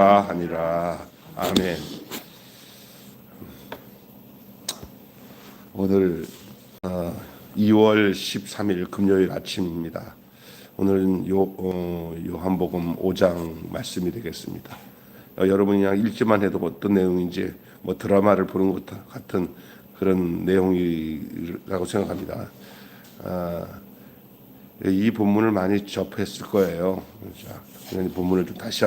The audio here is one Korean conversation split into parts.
하니라. 아멘. 오늘 2월 13일 금요일 아침입니다. 오늘은 요한복음 5장 말씀이 되겠습니다. 여러분이 그냥 읽기만 해도 어떤 내용인지 드라마를 보는 것 같은 그런 내용이라고 생각합니다. 이 본문을 많이 접했을 거예요. 자, 이 본문을 좀 다시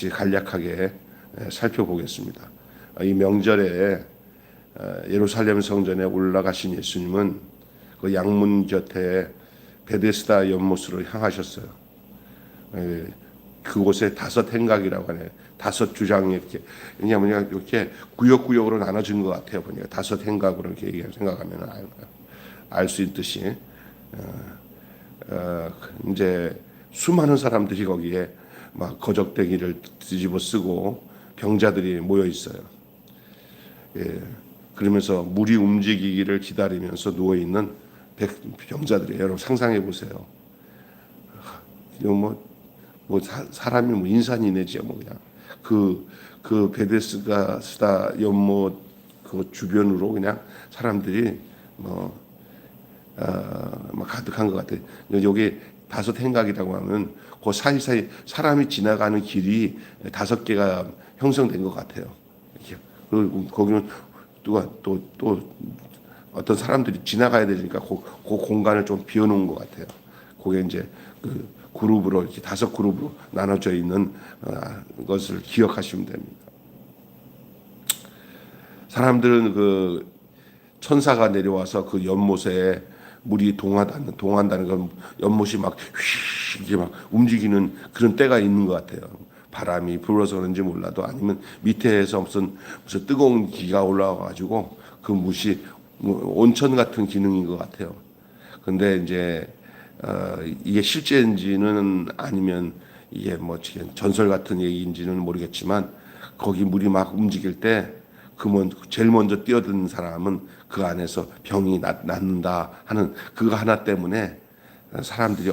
간략하게 살펴보겠습니다. 이 명절에 예루살렘 성전에 올라가신 예수님은 그 양문 곁에 베데스다 연못으로 향하셨어요. 그곳에 5행각이라고 하네요. 5주장 이렇게, 왜냐하면 이렇게 구역구역으로 나눠진 것 같아요. 보니까 5행각으로 이렇게 생각하면 알 수 있듯이 이제 수많은 사람들이 거기에 막 거적대기를 뒤집어 쓰고 병자들이 모여 있어요. 그러면서 물이 움직이기를 기다리면서 누워 있는 병자들이에요. 여러분 상상해 보세요. 사람이 인산이네지요. 그냥 그 베데스다 연못 그 주변으로 그냥 사람들이 가득한 것 같아요. 여기 5행각이라고 하면 그 사이사이 사람이 지나가는 길이 5개가 형성된 것 같아요. 그리고 거기는 또 어떤 사람들이 지나가야 되니까 그 공간을 좀 비워놓은 것 같아요. 그게 이제 그 그룹으로 이렇게 5그룹으로 나눠져 있는 것을 기억하시면 됩니다. 사람들은 그 천사가 내려와서 그 연못에 물이 동한다는 건 연못이 막 이게 막 움직이는 그런 때가 있는 것 같아요. 바람이 불어서 그런지 몰라도 아니면 밑에서 무슨 뜨거운 기가 올라와가지고 그 물이 온천 같은 기능인 것 같아요. 근데 이제 이게 실제인지는 아니면 이게 전설 같은 얘기인지는 모르겠지만 거기 물이 막 움직일 때 제일 먼저 뛰어든 사람은 그 안에서 병이 낫는다 하는 그거 하나 때문에 사람들이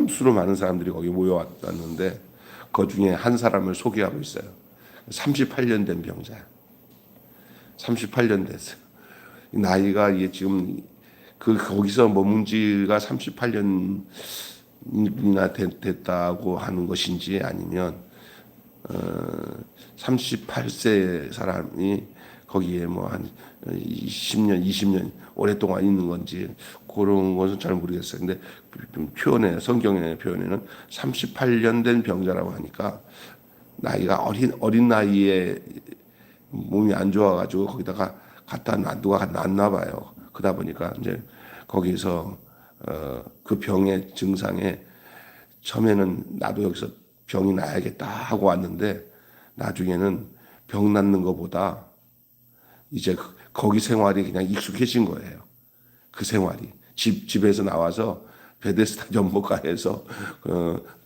수로 많은 사람들이 거기 모여왔는데 그 중에 한 사람을 소개하고 있어요. 38년 된 병자야. 38년 됐어요. 나이가 이게 지금 거기서 머문 지가 38년이나 됐다고 하는 것인지 아니면 38세 사람이 거기에 한 20년, 20년 오랫동안 있는 건지 그런 것은 잘 모르겠어요. 근데 성경의 표현에는 38년 된 병자라고 하니까 나이가 어린 나이에 몸이 안 좋아가지고 거기다가 누가 놨나 봐요. 그러다 보니까 이제 거기서 그 병의 증상에 처음에는 나도 여기서 병이 나야겠다 하고 왔는데 나중에는 병 낫는 것보다 이제 거기 생활이 그냥 익숙해진 거예요. 그 생활이 집에서 나와서 베데스다 연못가에서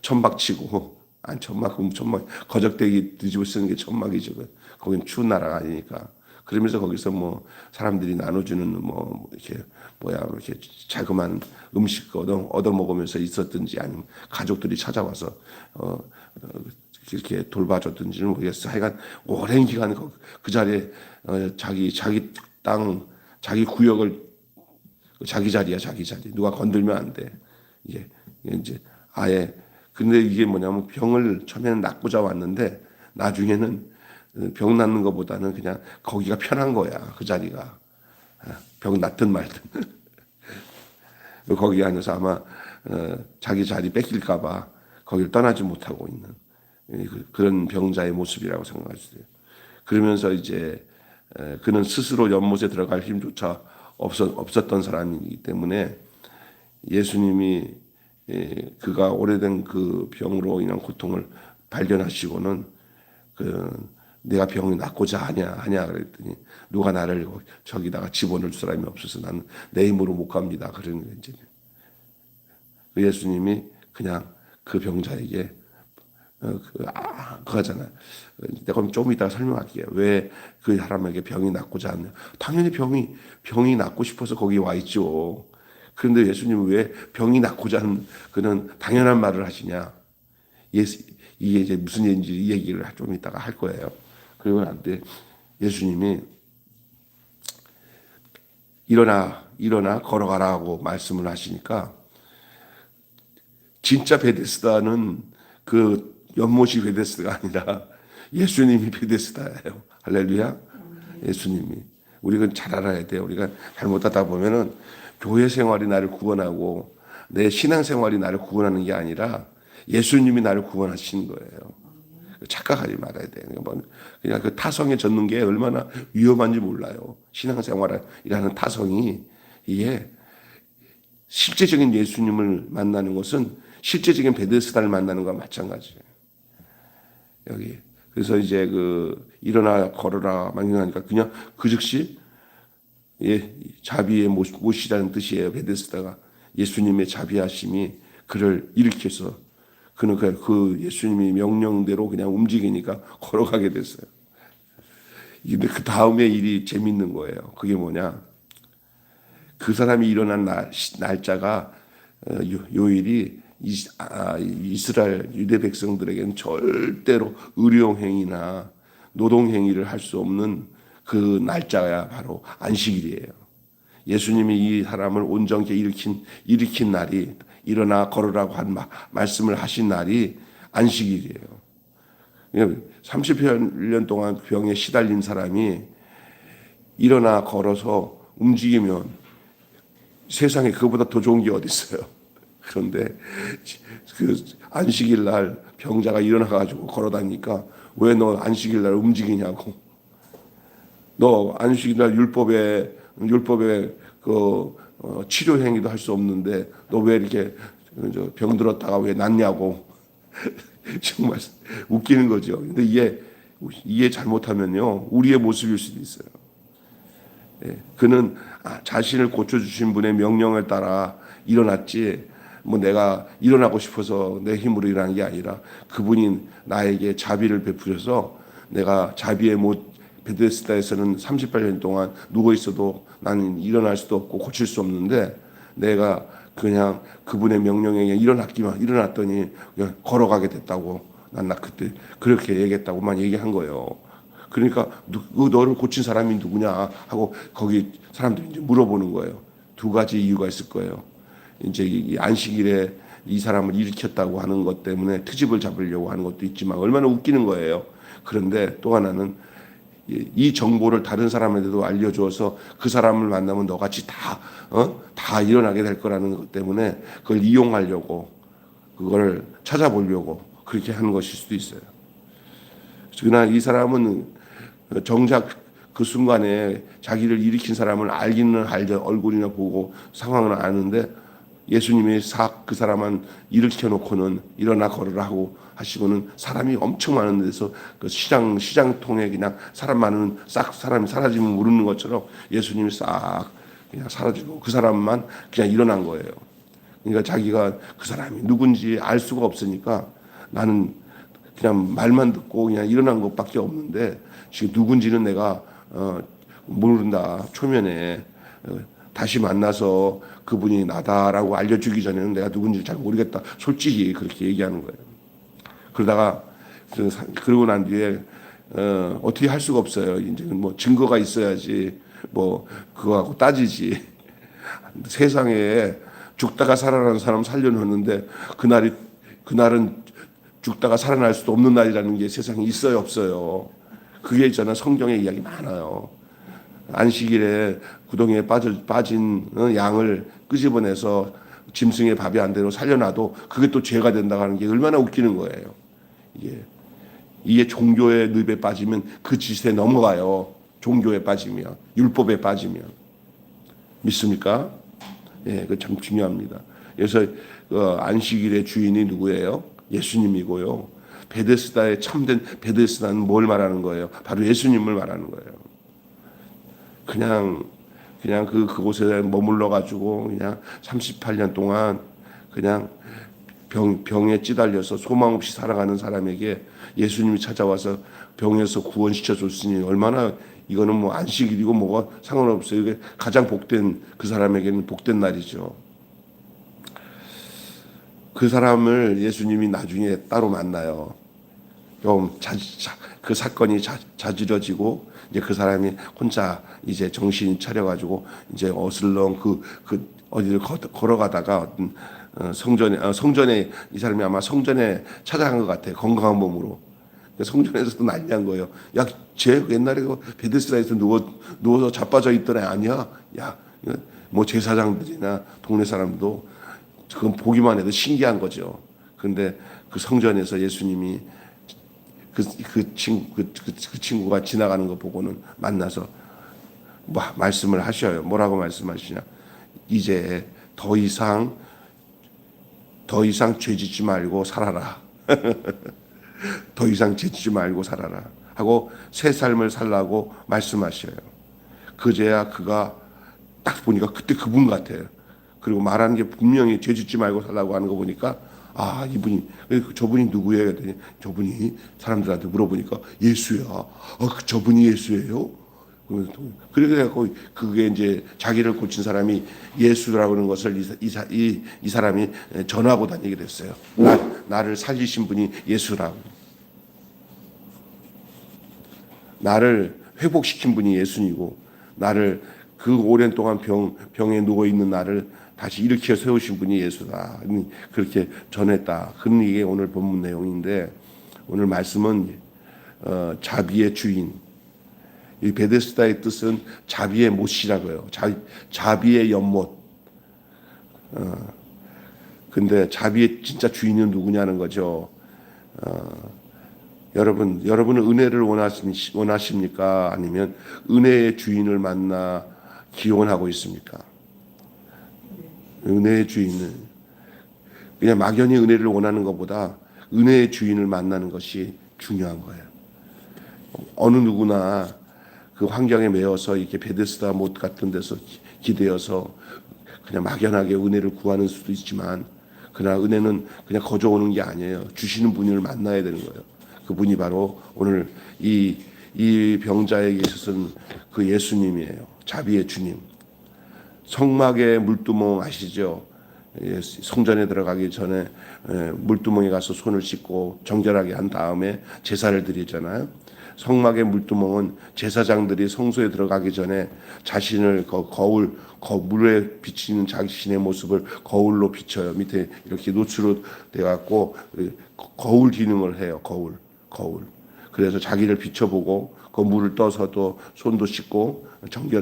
천막치고 천막 거적대기 뒤집어 쓰는 게 천막이죠. 거긴 추운 나라가 아니니까. 그러면서 거기서 사람들이 나눠주는 이렇게 자그마한 음식 얻어 먹으면서 있었든지 아니면 가족들이 찾아와서 이렇게 돌봐줬든지는 모르겠어요. 하여간 오랜 기간 그 자리에 자기 땅, 자기 구역을 자기 자리야, 자기 자리. 누가 건들면 안 돼. 이게 이제 아예 근데 이게 뭐냐면 병을 처음에는 낫고자 왔는데 나중에는 병 낫는 것보다는 그냥 거기가 편한 거야. 그 자리가. 병 낫든 말든. 거기 안에서 아마 자기 자리 뺏길까 봐 거기를 떠나지 못하고 있는 그런 병자의 모습이라고 생각할 수 있어요. 그러면서 이제 그는 스스로 연못에 들어갈 힘조차 없었던 사람이기 때문에 예수님이 그가 오래된 그 병으로 인한 고통을 발견하시고는 내가 병이 낫고자 하냐 그랬더니 누가 나를 저기다가 집어넣을 사람이 없어서 나는 내 힘으로 못 갑니다. 그러는 거지. 예수님이 그냥 그 병자에게 그거잖아요. 내가 좀 이따가 설명할게요. 왜 그 사람에게 병이 낫고자 하냐. 당연히 병이 낫고 싶어서 거기 와 있죠. 그런데 예수님은 왜 병이 낫고자 하는 그는 당연한 말을 하시냐. 이게 이제 무슨 얘기인지 이 얘기를 좀 이따가 할 거예요. 그리고 나한테 예수님이 일어나 걸어가라고 말씀을 하시니까 진짜 베데스다는 그 연못이 베데스다가 아니라 예수님이 베데스다예요. 할렐루야. 예수님이. 우리가 잘 알아야 돼요. 우리가 잘못하다 보면은 교회 생활이 나를 구원하고 내 신앙 생활이 나를 구원하는 게 아니라 예수님이 나를 구원하시는 거예요. 착각하지 말아야 돼요. 그냥 그 타성에 젖는 게 얼마나 위험한지 몰라요. 신앙 생활이라는 타성이 이게 실제적인 예수님을 만나는 것은 실제적인 베데스다를 만나는 것과 마찬가지예요. 여기. 그래서 이제 그 일어나 걸어라 말하니까 그냥 그 즉시 자비의 못이라는 뜻이에요. 베데스다가 예수님의 자비하심이 그를 일으켜서 그는 그 예수님이 명령대로 그냥 움직이니까 걸어가게 됐어요. 근데 그 다음에 일이 재밌는 거예요. 그게 뭐냐? 그 사람이 일어난 날짜가 요일이 이스라엘 유대 백성들에게는 절대로 의료행위나 노동행위를 할 수 없는 그 날짜가 바로 안식일이에요. 예수님이 이 사람을 온전케 일으킨 날이 일어나 걸으라고 한 말씀을 하신 날이 안식일이에요. 30년 동안 병에 시달린 사람이 일어나 걸어서 움직이면 세상에 그거보다 더 좋은 게 어디 있어요. 그런데 그 안식일 날 병자가 일어나가지고 걸어다니까 왜 너 안식일 날 움직이냐고. 너 안식일 날 율법에 그 치료 행위도 할 수 없는데 너 왜 이렇게 병 들었다가 왜 낫냐고. 정말 웃기는 거죠. 근데 이해 잘못하면요 우리의 모습일 수도 있어요. 그는 자신을 고쳐주신 분의 명령을 따라 일어났지 뭐 내가 일어나고 싶어서 내 힘으로 일어난 게 아니라 그분이 나에게 자비를 베푸셔서 내가 자비의 못 베데스다에서는 38년 동안 누워 있어도 나는 일어날 수도 없고 고칠 수 없는데 내가 그냥 그분의 명령에 일어났더니 그냥 걸어가게 됐다고 난 그때 그렇게 얘기했다고만 얘기한 거예요. 그러니까 너를 고친 사람이 누구냐 하고 거기 사람들이 이제 물어보는 거예요. 두 가지 이유가 있을 거예요. 이제 이 안식일에 이 사람을 일으켰다고 하는 것 때문에 트집을 잡으려고 하는 것도 있지만 얼마나 웃기는 거예요. 그런데 또 하나는 이 정보를 다른 사람한테도 알려주어서 그 사람을 만나면 너같이 다 일어나게 될 거라는 것 때문에 그걸 이용하려고 그걸 찾아보려고 그렇게 하는 것일 수도 있어요. 그러나 이 사람은 정작 그 순간에 자기를 일으킨 사람을 알기는 알죠. 얼굴이나 보고 상황을 아는데 예수님이 그 사람만 일으켜 놓고는 일어나 걸으라 하고 하시고는 사람이 엄청 많은 데서 그 시장통에 그냥 사람이 사라지면 모르는 것처럼 예수님이 싹 그냥 사라지고 그 사람만 그냥 일어난 거예요. 그러니까 자기가 그 사람이 누군지 알 수가 없으니까 나는 그냥 말만 듣고 그냥 일어난 것밖에 없는데 지금 누군지는 내가 모른다. 초면에 다시 만나서 그분이 나다라고 알려주기 전에는 내가 누군지 잘 모르겠다. 솔직히 그렇게 얘기하는 거예요. 그러다가 그러고 난 뒤에 어떻게 할 수가 없어요. 이제 뭐 증거가 있어야지 뭐 그거하고 따지지. 세상에 죽다가 살아나는 사람 살려놓는데 그날은 죽다가 살아날 수도 없는 날이라는 게 세상에 있어요, 없어요? 그게 있잖아. 성경에 이야기 많아요. 안식일에 구덩이에 빠진 양을 끄집어내서 짐승의 밥이 안 되고 살려놔도 그게 또 죄가 된다고 하는 게 얼마나 웃기는 거예요. 이게 종교의 늪에 빠지면 그 짓에 넘어가요. 종교에 빠지면, 율법에 빠지면. 믿습니까? 그거 참 중요합니다. 그래서 안식일의 주인이 누구예요? 예수님이고요. 베데스다의 참된 베데스다는 뭘 말하는 거예요? 바로 예수님을 말하는 거예요. 그냥 그곳에 머물러 가지고 그냥 38년 동안 그냥 병에 찌달려서 소망 없이 살아가는 사람에게 예수님이 찾아와서 병에서 구원시켜 줬으니 얼마나 이거는 뭐 안식일이고 뭐가 상관없어요. 이게 가장 복된 그 사람에게는 복된 날이죠. 그 사람을 예수님이 나중에 따로 만나요. 그 사건이 자지러지고 이제 그 사람이 혼자 이제 정신 차려가지고 이제 어슬렁 그 어디를 걸어가다가 어떤 성전에 이 사람이 아마 성전에 찾아간 것 같아요. 건강한 몸으로. 성전에서도 난리난 거예요. 야, 쟤 옛날에 베데스다에서 누워서 자빠져 있던 애 아니야? 야, 뭐 제사장들이나 동네 사람도 그건 보기만 해도 신기한 거죠. 그런데 그 성전에서 예수님이 그 친구가 지나가는 거 보고는 만나서 말씀을 하셔요. 뭐라고 말씀하시냐? 이제 더 이상 죄짓지 말고 살아라. 더 이상 죄짓지 말고 살아라 하고 새 삶을 살라고 말씀하셔요. 그제야 그가 딱 보니까 그때 그분 같아요. 그리고 말하는 게 분명히 죄짓지 말고 살라고 하는 거 보니까 저분이 누구예요? 그랬더니 저분이 사람들한테 물어보니까 예수야. 저분이 예수예요? 그래갖고 그게 이제 자기를 고친 사람이 예수라고 하는 것을 이 사람이 전하고 다니게 됐어요. 나를 살리신 분이 예수라고. 나를 회복시킨 분이 예수님이고 나를 그 오랜 동안 병에 누워 있는 나를 다시 일으켜 세우신 분이 예수다. 그렇게 전했다. 그런 게 오늘 본문 내용인데 오늘 말씀은 자비의 주인. 이 베데스다의 뜻은 자비의 못이라고요. 자비의 연못. 근데 자비의 진짜 주인은 누구냐는 거죠. 여러분은 은혜를 원하십니까? 아니면 은혜의 주인을 만나 기원하고 있습니까? 은혜의 주인은 그냥 막연히 은혜를 원하는 것보다 은혜의 주인을 만나는 것이 중요한 거예요. 어느 누구나 그 환경에 매여서 이렇게 베데스다 못 같은 데서 기대어서 그냥 막연하게 은혜를 구하는 수도 있지만 그러나 은혜는 그냥 거저오는 게 아니에요. 주시는 분을 만나야 되는 거예요. 그분이 바로 오늘 이 병자에게 있어서는 그 예수님이에요. 자비의 주님. 성막의 물두멍 아시죠? 성전에 들어가기 전에 물두멍에 가서 손을 씻고 정결하게 한 다음에 제사를 드리잖아요. 성막의 물두멍은 제사장들이 성소에 들어가기 전에 자신을 물에 비치는 자신의 모습을 거울로 비춰요. 밑에 이렇게 노출로 돼갖고 거울 기능을 해요. 거울. 그래서 자기를 비춰보고 그 물을 떠서도 손도 씻고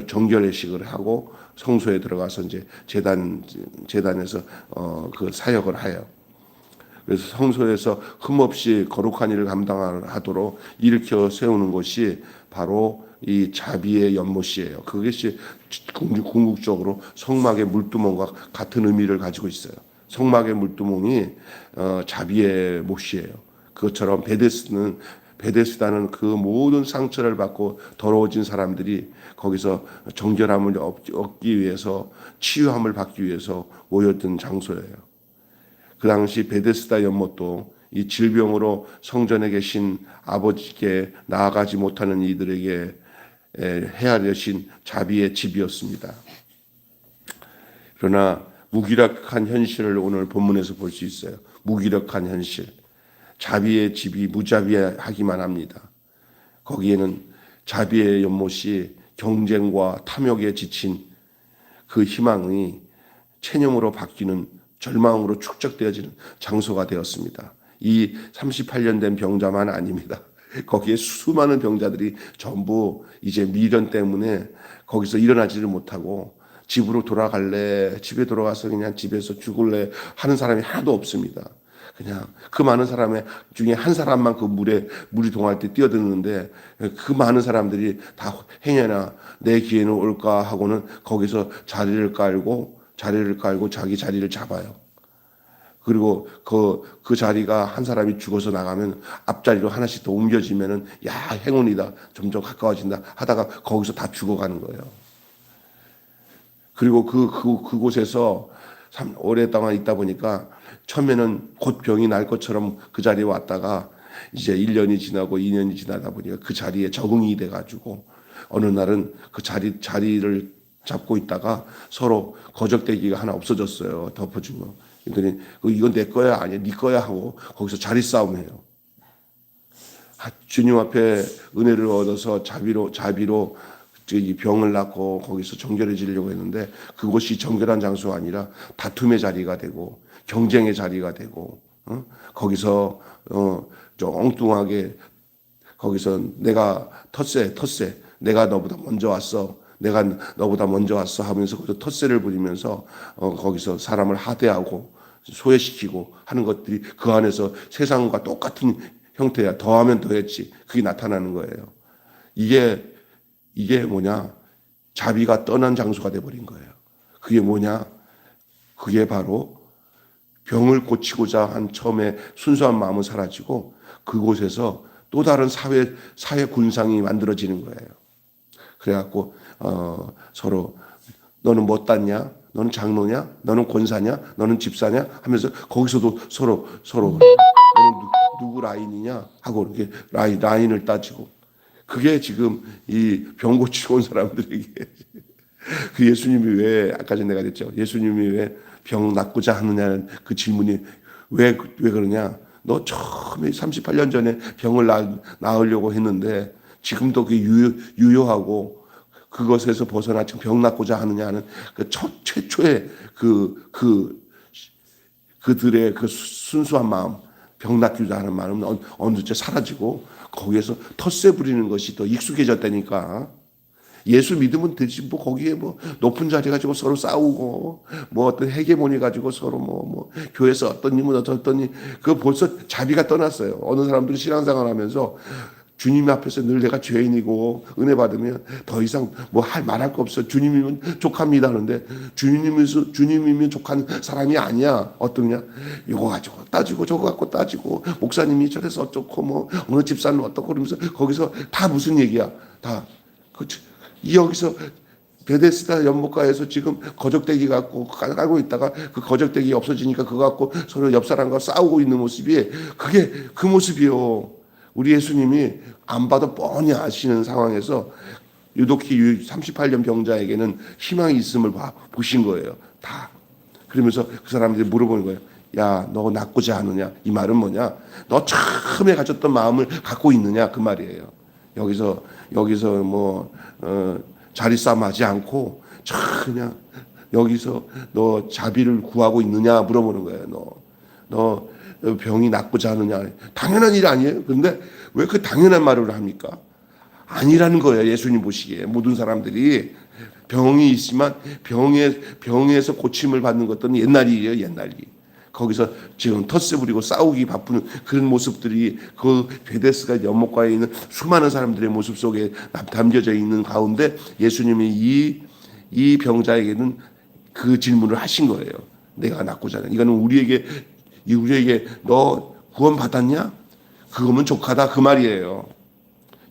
정결의식을 하고 성소에 들어가서 이제 재단에서 그 사역을 해요. 그래서 성소에서 흠없이 거룩한 일을 감당하도록 일으켜 세우는 것이 바로 이 자비의 연못이에요. 그것이 궁극적으로 성막의 물두멍과 같은 의미를 가지고 있어요. 성막의 물두멍이 자비의 못이에요. 그것처럼 베데스다는 그 모든 상처를 받고 더러워진 사람들이 거기서 정결함을 얻기 위해서 치유함을 받기 위해서 모였던 장소예요. 그 당시 베데스다 연못도 이 질병으로 성전에 계신 아버지께 나아가지 못하는 이들에게 헤아려신 자비의 집이었습니다. 그러나 무기력한 현실을 오늘 본문에서 볼 수 있어요. 무기력한 현실. 자비의 집이 무자비하기만 합니다. 거기에는 자비의 연못이 경쟁과 탐욕에 지친 그 희망이 체념으로 바뀌는 절망으로 축적되어지는 장소가 되었습니다. 이 38년 된 병자만 아닙니다. 거기에 수많은 병자들이 전부 이제 미련 때문에 거기서 일어나지를 못하고 집으로 돌아갈래, 집에 돌아가서 그냥 집에서 죽을래 하는 사람이 하나도 없습니다. 그냥 그 많은 사람 중에 한 사람만 그 물이 동할 때 뛰어드는데 그 많은 사람들이 다 행여나 내 기회는 올까 하고는 거기서 자리를 깔고 자기 자리를 잡아요. 그리고 그 자리가 한 사람이 죽어서 나가면 앞자리로 하나씩 더 옮겨지면은 야, 행운이다. 점점 가까워진다. 하다가 거기서 다 죽어가는 거예요. 그리고 그곳에서 오랫동안 있다 보니까 처음에는 곧 병이 날 것처럼 그 자리에 왔다가 이제 1년이 지나고 2년이 지나다 보니까 그 자리에 적응이 돼가지고 어느 날은 그 자리를 잡고 있다가 서로 거적대기가 하나 없어졌어요. 덮어주고. 그랬더니 이건 내 거야 아니야 네 거야 하고 거기서 자리 싸움해요. 주님 앞에 은혜를 얻어서 자비로 이 병을 낫고 거기서 정결해지려고 했는데 그곳이 정결한 장소가 아니라 다툼의 자리가 되고 경쟁의 자리가 되고 거기서 좀 엉뚱하게 거기서 내가 텃세 내가 너보다 먼저 왔어 내가 너보다 먼저 왔어 하면서 거기서 텃세를 부리면서 거기서 사람을 하대하고 소외시키고 하는 것들이 그 안에서 세상과 똑같은 형태야. 더하면 더했지. 그게 나타나는 거예요. 이게 뭐냐? 자비가 떠난 장소가 돼버린 거예요. 그게 뭐냐? 그게 바로 병을 고치고자 한 처음에 순수한 마음은 사라지고 그곳에서 또 다른 사회 군상이 만들어지는 거예요. 그래갖고 서로 너는 뭐 땄냐? 너는 장로냐? 너는 권사냐? 너는 집사냐? 하면서 거기서도 서로 너는 누구 라인이냐? 하고 이렇게 라인을 따지고 그게 지금 이 병 고치고 온 사람들에게 그 예수님이 왜 아까 전에 내가 그랬죠. 예수님이 왜 병 낫고자 하느냐는 그 질문이 왜 그러냐? 너 처음에 38년 전에 병을 나으려고 했는데 지금도 그게 유효하고 그것에서 벗어나 지금 병 낫고자 하느냐는 그 최초의 그들의 그 순수한 마음, 병 낫고자 하는 마음은 어느새 사라지고 거기에서 텃세 부리는 것이 더 익숙해졌다니까. 예수 믿으면 되지 뭐 거기에 뭐 높은 자리 가지고 서로 싸우고 뭐 어떤 헤게모니 가지고 서로 뭐 교회에서 어떤 님은 어떤 님 그거 벌써 자비가 떠났어요. 어느 사람들은 신앙생활하면서 주님 앞에서 늘 내가 죄인이고 은혜 받으면 더 이상 뭐 말할 거 없어. 주님이면 족합니다 하는데 주님이면 족한 사람이 아니야. 어떠냐? 이거 가지고 따지고 저거 갖고 따지고 목사님이 저래서 어쩌고 뭐 어느 집사는 어떻고 그러면서 거기서 다 무슨 얘기야? 다 여기서 베데스다 연못가에서 지금 거적대기 갖고 깔고 있다가 그 거적대기 없어지니까 그거 갖고 서로 옆 사람과 싸우고 있는 모습이 그게 그 모습이요. 우리 예수님이 안 봐도 뻔히 아시는 상황에서 유독히 38년 병자에게는 희망이 있음을 보신 거예요. 다. 그러면서 그 사람들이 물어보는 거예요. 야, 너 낫고자 하느냐? 이 말은 뭐냐? 너 처음에 가졌던 마음을 갖고 있느냐? 그 말이에요. 여기서 뭐 자리 싸움하지 않고 그냥 여기서 너 자비를 구하고 있느냐 물어보는 거예요. 너 병이 낫고자 하느냐? 당연한 일 아니에요. 그런데 왜 그 당연한 말을 합니까? 아니라는 거예요. 예수님 보시기에 모든 사람들이 병이 있지만 병에서 고침을 받는 것들은 옛날이에요. 옛날이. 거기서 지금 텃세 부리고 싸우기 바쁜 그런 모습들이 그 베데스다 연못가에 있는 수많은 사람들의 모습 속에 담겨져 있는 가운데 예수님이 이 병자에게는 그 질문을 하신 거예요. 내가 낫고자 하는. 이거는 우리에게 너 구원 받았냐? 그거면 족하다 그 말이에요.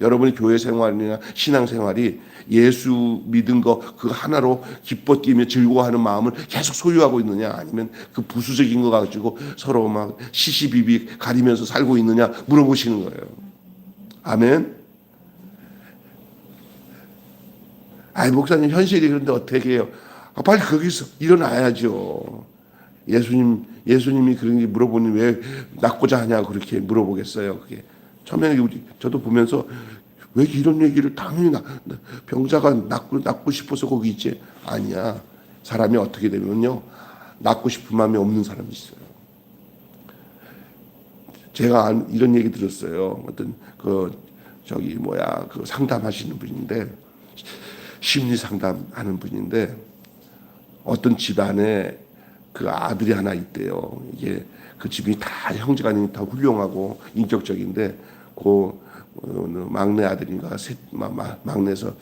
여러분의 교회 생활이나 신앙 생활이 예수 믿은 거 그 하나로 기뻐 뛰며 즐거워하는 마음을 계속 소유하고 있느냐 아니면 그 부수적인 거 가지고 서로 막 시시비비 가리면서 살고 있느냐 물어보시는 거예요. 아멘. 아이 목사님 현실이 그런데 어떻게 해요? 빨리 거기서 일어나야죠. 예수님이 그런 게 물어보니 왜 낫고자 하냐고 그렇게 물어보겠어요. 그게 처음에 저도 보면서 왜 이런 얘기를 당연히 병자가 낫고 싶어서 거기 있지. 아니야. 사람이 어떻게 되면요. 낫고 싶은 마음이 없는 사람이 있어요. 제가 이런 얘기 들었어요. 어떤 그 상담하시는 분인데 심리 상담하는 분인데 어떤 집안에 그 아들이 하나 있대요. 이게 그 집이 다 형제간이 다 훌륭하고 인격적인데 그 막내 아들인가 막내에서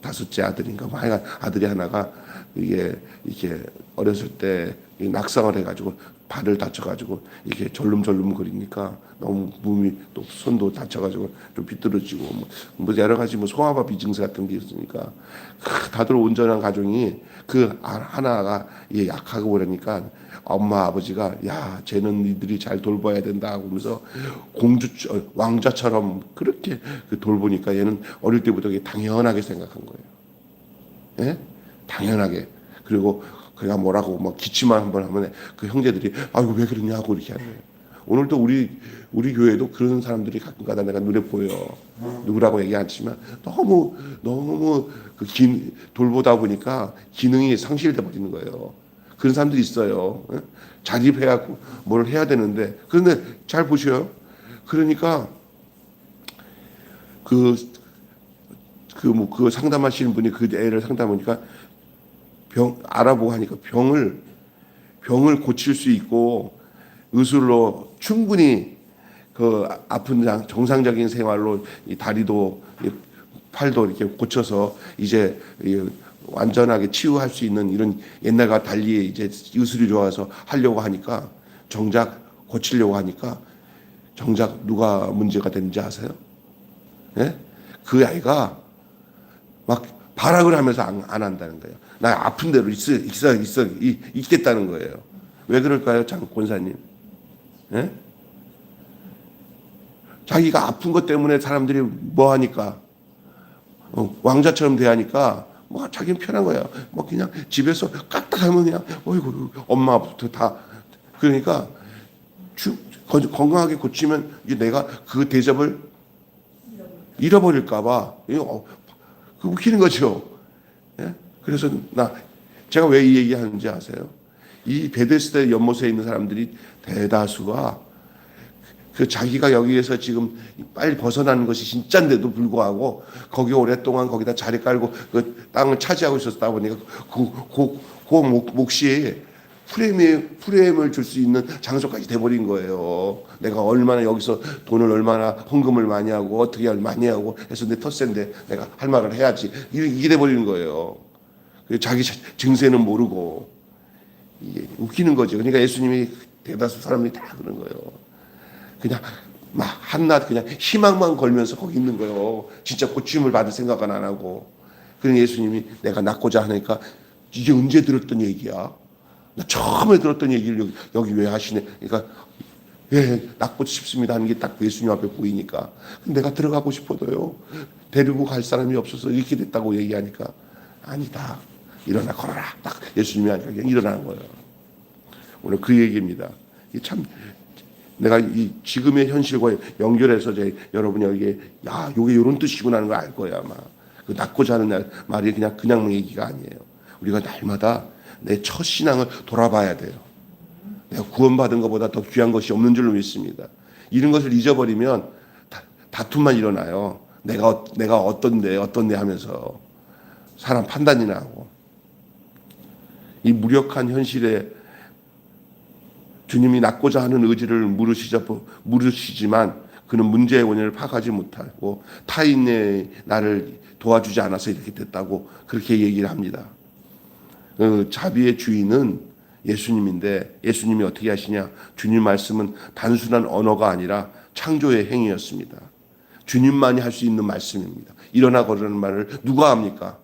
다섯째 아들인가 하여간 아들이 하나가 이게 어렸을 때 낙상을 해가지고 발을 다쳐가지고 이게 절름절름 거리니까 너무 몸이 또 손도 다쳐가지고 좀 비뚤어지고 뭐 여러 가지 소아마 비증세 같은 게 있으니까 다들 온전한 가정이 그 하나가 약하고 그러니까 엄마 아버지가 야 쟤는 니들이 잘 돌봐야 된다 하면서 왕자처럼 그렇게 돌보니까 얘는 어릴 때부터 당연하게 생각한 거예요. 예? 당연하게. 그리고 그가 뭐라고 막 기침만 한번 하면 그 형제들이 아이고 왜 그러냐고 이렇게 하는 거예요. 오늘도 우리 교회도 그런 사람들이 가끔가다 내가 눈에 보여. 누구라고 얘기 안 하지만 너무 돌보다 보니까 기능이 상실돼 버리는 거예요. 그런 사람들이 있어요. 자립해갖고 뭘 해야 되는데, 그런데 잘 보셔요. 그러니까 그 상담하시는 분이 그 애를 상담하니까 알아보고 하니까 병을 고칠 수 있고 의술로 충분히 그 아픈 정상적인 생활로 이 다리도 팔도 이렇게 고쳐서 이제 완전하게 치유할 수 있는 이런 옛날과 달리 이제 의술이 좋아서 하려고 하니까 정작 고치려고 하니까 정작 누가 문제가 되는지 아세요? 예? 그 아이가 막 발악을 하면서 안 한다는 거예요. 나 아픈 대로 있겠다는 거예요. 왜 그럴까요, 장 권사님? 예? 자기가 아픈 것 때문에 사람들이 뭐 하니까 왕자처럼 대하니까 뭐 자기는 편한 거야. 뭐 그냥 집에서 까딱하면 그냥 어이구 엄마부터 다 그러니까 건강하게 고치면 이제 내가 그 대접을 잃어버릴까봐 그 웃기는 거죠. 예? 그래서 제가 왜 이 얘기하는지 아세요? 이 베데스다 연못에 있는 사람들이 대다수가 그 자기가 여기에서 지금 빨리 벗어나는 것이 진짜인데도 불구하고 거기 오랫동안 거기다 자리 깔고 그 땅을 차지하고 있었다 보니까 몫이 프레임을 줄 수 있는 장소까지 돼버린 거예요. 내가 얼마나 여기서 돈을 얼마나 헌금을 많이 하고 어떻게 많이 하고 해서 내 텃세인데 내가 할 말을 해야지. 이게 돼버리는 거예요. 자기 증세는 모르고. 이게 웃기는 거죠. 그러니까 예수님이 대다수 사람들이 다 그런 거예요. 그냥 막 한낱 그냥 희망만 걸면서 거기 있는 거예요. 진짜 고침을 받을 생각은 안 하고. 그러니 예수님이 내가 낫고자 하니까 이게 언제 들었던 얘기야? 나 처음에 들었던 얘기를 여기 왜 하시네? 그러니까 예, 낫고 싶습니다 하는 게 딱 예수님 앞에 보이니까 내가 들어가고 싶어도요. 데리고 갈 사람이 없어서 이렇게 됐다고 얘기하니까 아니다. 일어나 걸어라. 딱 예수님이 하니까 그냥 일어나는 거예요. 오늘 그 얘기입니다. 참 내가 이 지금의 현실과 연결해서 여러분이 여기에 요게 이런 뜻이구나 하는 걸 알 거야 아마. 그 낫고자 하는 말이 그냥 얘기가 아니에요. 우리가 날마다 내 첫 신앙을 돌아봐야 돼요. 내가 구원받은 것보다 더 귀한 것이 없는 줄로 믿습니다. 이런 것을 잊어버리면 다툼만 일어나요. 내가 어떤데 하면서 사람 판단이나 하고. 이 무력한 현실에 주님이 낫고자 하는 의지를 물으시지만 그는 문제의 원인을 파악하지 못하고 타인의 나를 도와주지 않아서 이렇게 됐다고 그렇게 얘기를 합니다. 자비의 주인은 예수님인데 예수님이 어떻게 하시냐? 주님 말씀은 단순한 언어가 아니라 창조의 행위였습니다. 주님만이 할 수 있는 말씀입니다. 일어나 걸으라는 말을 누가 합니까?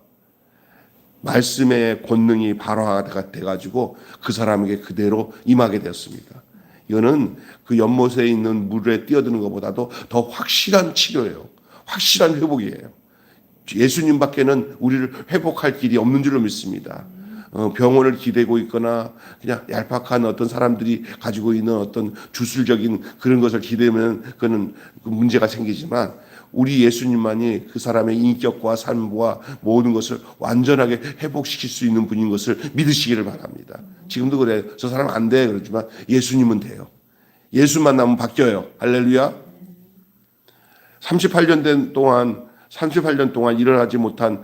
말씀의 권능이 발화가 돼가지고 그 사람에게 그대로 임하게 되었습니다. 이거는 그 연못에 있는 물에 뛰어드는 것보다도 더 확실한 치료예요. 확실한 회복이에요. 예수님밖에는 우리를 회복할 길이 없는 줄로 믿습니다. 병원을 기대고 있거나 그냥 얄팍한 어떤 사람들이 가지고 있는 어떤 주술적인 그런 것을 기대면 그거는 문제가 생기지만 우리 예수님만이 그 사람의 인격과 삶과 모든 것을 완전하게 회복시킬 수 있는 분인 것을 믿으시기를 바랍니다. 지금도 그래요. 저 사람 안 돼 그러지만 예수님은 돼요. 예수 만나면 바뀌어요. 할렐루야. 38년 동안 일어나지 못한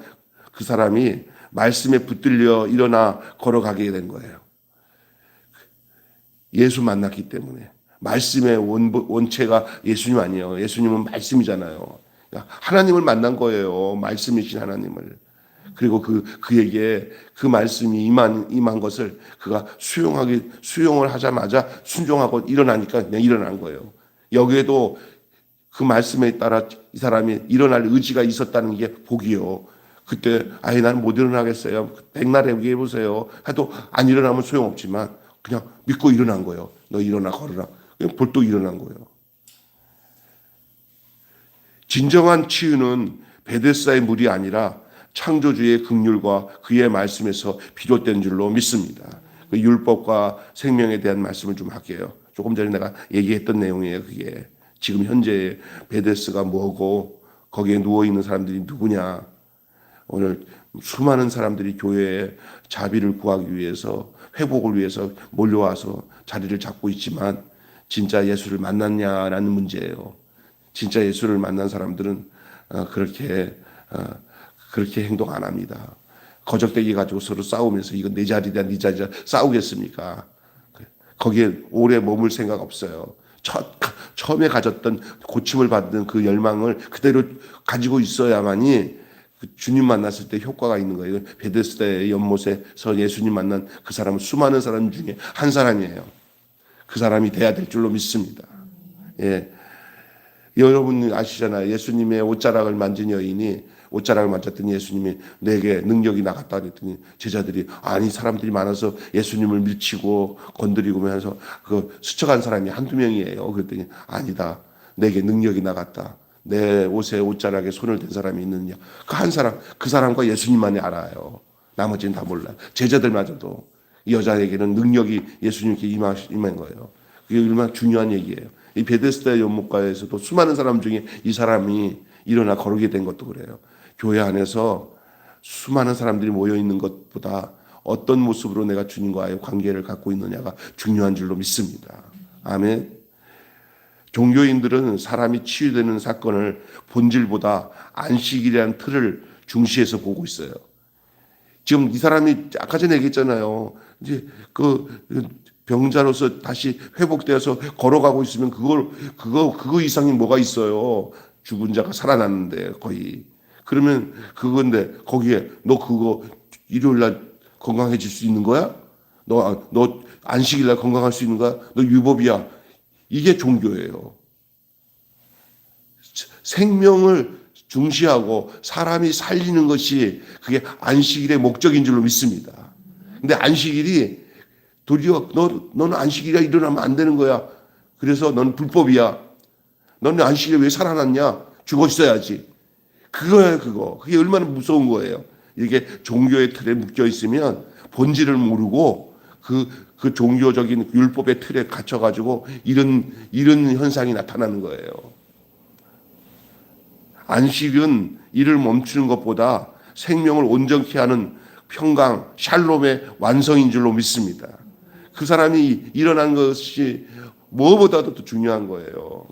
그 사람이 말씀에 붙들려 일어나 걸어가게 된 거예요. 예수 만났기 때문에. 말씀의 원체가 예수님 아니에요. 예수님은 말씀이잖아요. 하나님을 만난 거예요. 말씀이신 하나님을. 그리고 그에게 그 말씀이 임한 것을 그가 수용을 하자마자 순종하고 일어나니까 그냥 일어난 거예요. 여기에도 그 말씀에 따라 이 사람이 일어날 의지가 있었다는 게 복이요. 그때 나는 못 일어나겠어요. 백날 얘기해 보세요. 해도 안 일어나면 소용없지만 그냥 믿고 일어난 거예요. 너 일어나 걸어라. 그냥 벌떡 일어난 거예요. 진정한 치유는 베데스다의 물이 아니라 창조주의 긍휼과 그의 말씀에서 비롯된 줄로 믿습니다. 그 율법과 생명에 대한 말씀을 좀 할게요. 조금 전에 내가 얘기했던 내용이에요. 그게 지금 현재 베데스가 뭐고 거기에 누워있는 사람들이 누구냐. 오늘 수많은 사람들이 교회에 자비를 구하기 위해서 회복을 위해서 몰려와서 자리를 잡고 있지만 진짜 예수를 만났냐라는 문제예요. 진짜 예수를 만난 사람들은 그렇게 행동 안 합니다. 거적대기 가지고 서로 싸우면서 이건 내 자리다 네 자리다 싸우겠습니까? 거기에 오래 머물 생각 없어요. 처음에 가졌던 고침을 받는 그 열망을 그대로 가지고 있어야만이 주님 만났을 때 효과가 있는 거예요. 베데스다의 연못에서 예수님 만난 그 사람은 수많은 사람 중에 한 사람이에요. 그 사람이 돼야 될 줄로 믿습니다. 예. 여러분 아시잖아요. 예수님의 옷자락을 만진 여인이 옷자락을 만졌더니 예수님이 내게 능력이 나갔다 그랬더니 제자들이 아니 사람들이 많아서 예수님을 밀치고 건드리고 하면서 그 스쳐간 사람이 한두 명이에요. 그랬더니 아니다. 내게 능력이 나갔다. 내 옷에 옷자락에 손을 댄 사람이 있느냐. 그 한 사람, 그 사람과 예수님만이 알아요. 나머지는 다 몰라요. 제자들마저도 이 여자에게는 능력이 예수님께 임한 거예요. 그게 얼마나 중요한 얘기예요. 이 베데스다 연못가에서도 수많은 사람 중에 이 사람이 일어나 거르게 된 것도 그래요. 교회 안에서 수많은 사람들이 모여 있는 것보다 어떤 모습으로 내가 주님과의 관계를 갖고 있느냐가 중요한 줄로 믿습니다. 아멘. 종교인들은 사람이 치유되는 사건을 본질보다 안식이라는 틀을 중시해서 보고 있어요. 지금 이 사람이 아까 전에 얘기했잖아요. 이제 그 병자로서 다시 회복되어서 걸어가고 있으면 그거 이상이 뭐가 있어요. 죽은 자가 살아났는데 거의. 그러면 그건데 거기에 너 그거 일요일 날 건강해질 수 있는 거야? 너 안식일 날 건강할 수 있는 거야? 너 율법이야. 이게 종교예요. 생명을 중시하고 사람이 살리는 것이 그게 안식일의 목적인 줄로 믿습니다. 근데 안식일이 도리어 너는 안식일에 일어나면 안 되는 거야. 그래서 너는 불법이야. 너는 안식일에 왜 살아났냐? 죽어 있어야지. 그거야 그거. 그게 얼마나 무서운 거예요. 이게 종교의 틀에 묶여 있으면 본질을 모르고 그 종교적인 율법의 틀에 갇혀가지고 이런 현상이 나타나는 거예요. 안식은 일을 멈추는 것보다 생명을 온전케 하는 평강, 샬롬의 완성인 줄로 믿습니다. 그 사람이 일어난 것이 무엇보다도 더 중요한 거예요.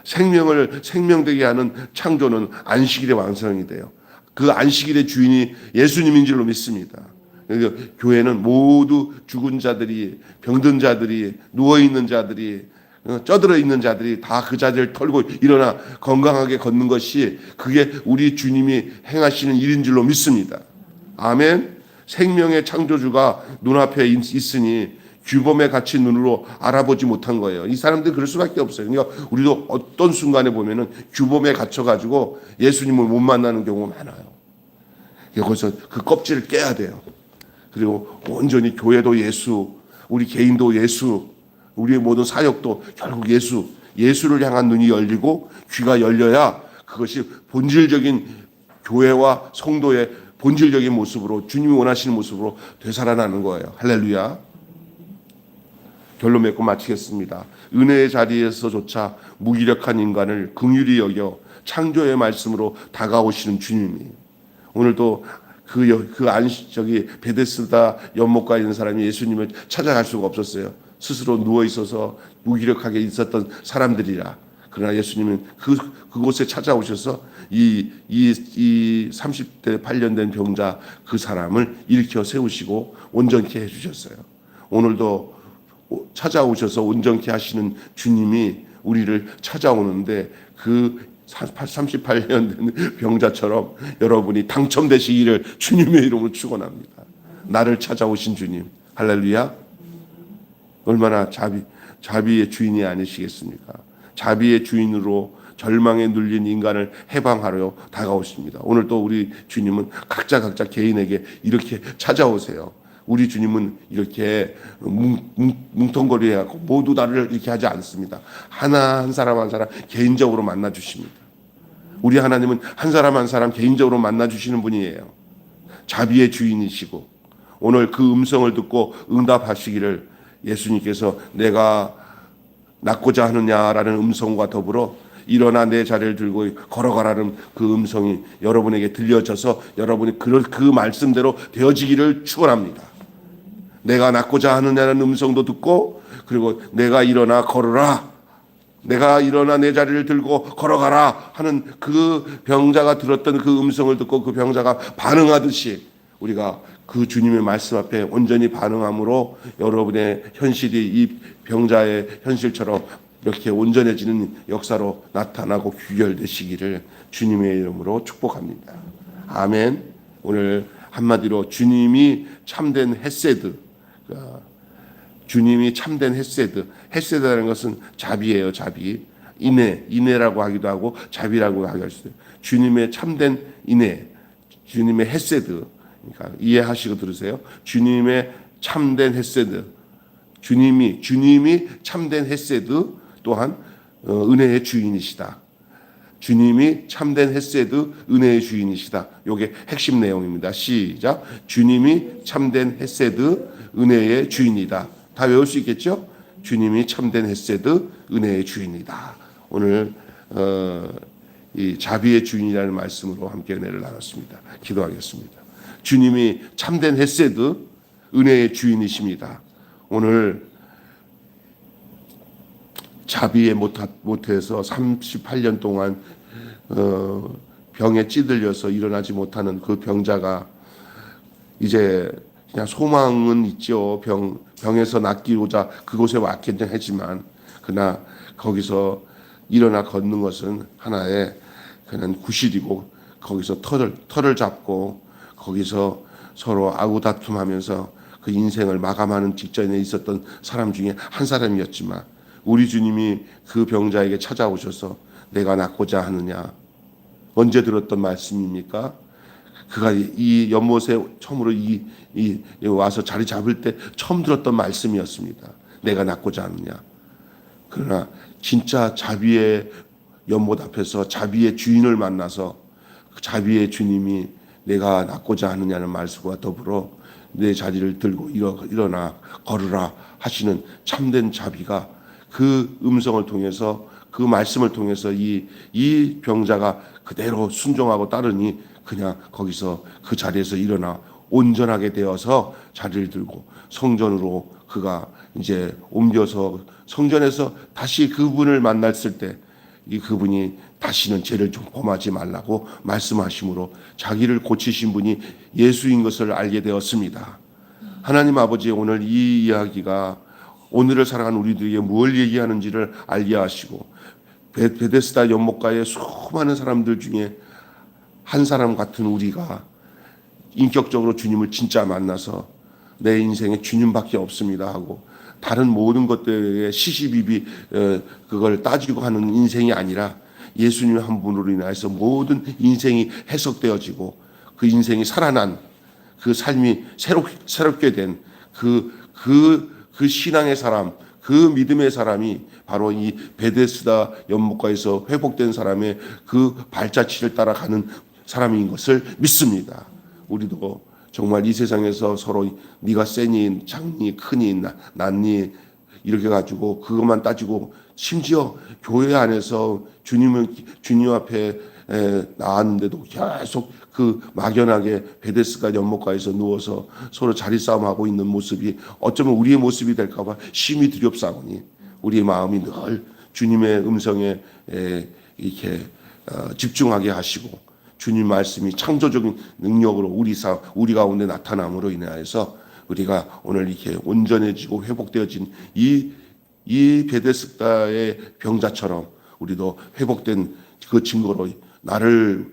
생명을 생명되게 하는 창조는 안식일의 완성이 돼요. 그 안식일의 주인이 예수님인 줄로 믿습니다. 그러니까 교회는 모두 죽은 자들이, 병든 자들이, 누워있는 자들이, 쪄들어 있는 자들이 다 그 자리를 털고 일어나 건강하게 걷는 것이 그게 우리 주님이 행하시는 일인 줄로 믿습니다. 아멘. 생명의 창조주가 눈앞에 있으니 규범에 갇힌 눈으로 알아보지 못한 거예요. 이 사람들이 그럴 수밖에 없어요. 그러니까 우리도 어떤 순간에 보면은 규범에 갇혀가지고 예수님을 못 만나는 경우가 많아요. 여기서 그 껍질을 깨야 돼요. 그리고 온전히 교회도 예수, 우리 개인도 예수, 우리의 모든 사역도 결국 예수를 향한 눈이 열리고 귀가 열려야 그것이 본질적인 교회와 성도의 본질적인 모습으로 주님이 원하시는 모습으로 되살아나는 거예요. 할렐루야. 결론 맺고 마치겠습니다. 은혜의 자리에서조차 무기력한 인간을 긍휼히 여겨 창조의 말씀으로 다가오시는 주님이 오늘도 베데스다 연못가에 있는 사람이 예수님을 찾아갈 수가 없었어요. 스스로 누워 있어서 무기력하게 있었던 사람들이라. 그러나 예수님은 그곳에 찾아오셔서 이 30대 8년 된 병자 그 사람을 일으켜 세우시고 온전케 해주셨어요. 오늘도 찾아오셔서 온전케 하시는 주님이 우리를 찾아오는데 그 38년 된 병자처럼 여러분이 당첨되시기를 주님의 이름으로 축원합니다. 나를 찾아오신 주님, 할렐루야. 얼마나 자비의 주인이 아니시겠습니까? 자비의 주인으로 절망에 눌린 인간을 해방하려 다가오십니다. 오늘 또 우리 주님은 각자 개인에게 이렇게 찾아오세요. 우리 주님은 이렇게 뭉텅거리하고 모두 나를 이렇게 하지 않습니다. 한 사람 한 사람 개인적으로 만나 주십니다. 우리 하나님은 한 사람 개인적으로 만나 주시는 분이에요. 자비의 주인이시고 오늘 그 음성을 듣고 응답하시기를 예수님께서 내가 낫고자 하느냐라는 음성과 더불어 일어나 내 자리를 들고 걸어가라는 그 음성이 여러분에게 들려져서 여러분이 그 말씀대로 되어지기를 축원합니다. 내가 낫고자 하느냐는 음성도 듣고, 그리고 내가 일어나 걸어라, 내가 일어나 내 자리를 들고 걸어가라 하는 그 병자가 들었던 그 음성을 듣고 그 병자가 반응하듯이 우리가 그 주님의 말씀 앞에 온전히 반응함으로 여러분의 현실이 이 병자의 현실처럼 이렇게 온전해지는 역사로 나타나고 귀결되시기를 주님의 이름으로 축복합니다. 아멘. 오늘 한마디로 주님이 참된 헤세드, 주님이 참된 헤세드라는 것은 자비예요. 자비. 인애라고 하기도 하고 자비라고 하기도 해요. 주님의 참된 인애, 주님의 헤세드. 그러니까 이해하시고 들으세요. 주님의 참된 헤세드, 주님이 참된 헤세드 또한 은혜의 주인이시다. 주님이 참된 헤세드, 은혜의 주인이시다. 이게 핵심 내용입니다. 시작. 주님이 참된 헤세드, 은혜의 주인이다. 다 외울 수 있겠죠? 주님이 참된 헤세드, 은혜의 주인이다. 오늘 이 자비의 주인이라는 말씀으로 함께 은혜를 나눴습니다. 기도하겠습니다. 주님이 참된 헤세드, 은혜의 주인이십니다. 오늘 자비에 못해서 38년 동안 병에 찌들려서 일어나지 못하는 그 병자가 이제 그냥 소망은 있죠. 병에서 낫기로자 그곳에 왔겠냐 하지만 그러나 거기서 일어나 걷는 것은 하나의 그냥 구실이고, 거기서 털을 잡고 거기서 서로 아우다툼하면서 그 인생을 마감하는 직전에 있었던 사람 중에 한 사람이었지만, 우리 주님이 그 병자에게 찾아오셔서 내가 낫고자 하느냐. 언제 들었던 말씀입니까? 그가 이 연못에 처음으로 와서 자리 잡을 때 처음 들었던 말씀이었습니다. 내가 낫고자 하느냐. 그러나 진짜 자비의 연못 앞에서 자비의 주인을 만나서 그 자비의 주님이 내가 낫고자 하느냐는 말씀과 더불어 내 자리를 들고 일어나 걸으라 하시는 참된 자비가 그 음성을 통해서, 그 말씀을 통해서 이 병자가 그대로 순종하고 따르니 그냥 거기서 그 자리에서 일어나 온전하게 되어서 자리를 들고 성전으로 그가 이제 옮겨서 성전에서 다시 그분을 만났을 때 이 그분이 다시는 죄를 좀 범하지 말라고 말씀하심으로 자기를 고치신 분이 예수인 것을 알게 되었습니다. 하나님 아버지, 오늘 이 이야기가 오늘을 살아가는 우리들에게 뭘 얘기하는지를 알게 하시고, 베데스다 연못가의 수많은 사람들 중에 한 사람 같은 우리가 인격적으로 주님을 진짜 만나서 내 인생에 주님밖에 없습니다 하고 다른 모든 것들에 시시비비 그걸 따지고 하는 인생이 아니라 예수님 한 분으로 인해서 모든 인생이 해석되어지고 그 인생이 살아난 그 삶이 새롭게 된 그 신앙의 사람, 그 믿음의 사람이 바로 이 베데스다 연못가에서 회복된 사람의 그 발자취를 따라가는 사람인 것을 믿습니다. 우리도 정말 이 세상에서 서로 네가 세니 작니 크니 낫니 이렇게 가지고 그것만 따지고, 심지어 교회 안에서 주님 앞에 나왔는데도 계속 그 막연하게 베데스다 연못가에서 누워서 서로 자리 싸움하고 있는 모습이 어쩌면 우리의 모습이 될까 봐 심히 두렵사오니 우리의 마음이 늘 주님의 음성에 이렇게 집중하게 하시고, 주님 말씀이 창조적인 능력으로 우리 가운데 나타남으로 인하여서 우리가 오늘 이렇게 온전해지고 회복되어진 이 베데스다의 병자처럼 우리도 회복된 그 증거로 나를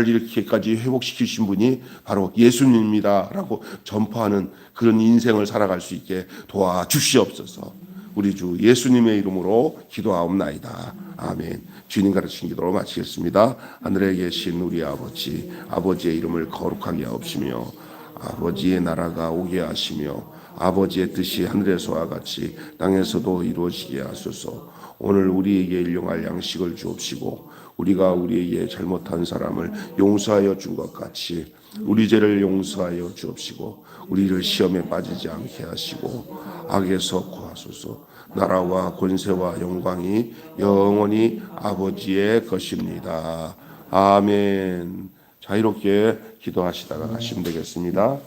이렇게까지 회복시키신 분이 바로 예수님이다라고 전파하는 그런 인생을 살아갈 수 있게 도와주시옵소서. 우리 주 예수님의 이름으로 기도하옵나이다. 아멘. 주님 가르친 기도로 마치겠습니다. 하늘에 계신 우리 아버지, 아버지의 이름을 거룩하게 하옵시며 아버지의 나라가 오게 하시며 아버지의 뜻이 하늘에서와 같이 땅에서도 이루어지게 하소서. 오늘 우리에게 일용할 양식을 주옵시고 우리가 우리에게 잘못한 사람을 용서하여 준 것 같이 우리 죄를 용서하여 주옵시고 우리를 시험에 빠지지 않게 하시고 악에서 구하소서. 나라와 권세와 영광이 영원히 아버지의 것입니다. 아멘. 자유롭게 기도하시다가 가시면 되겠습니다.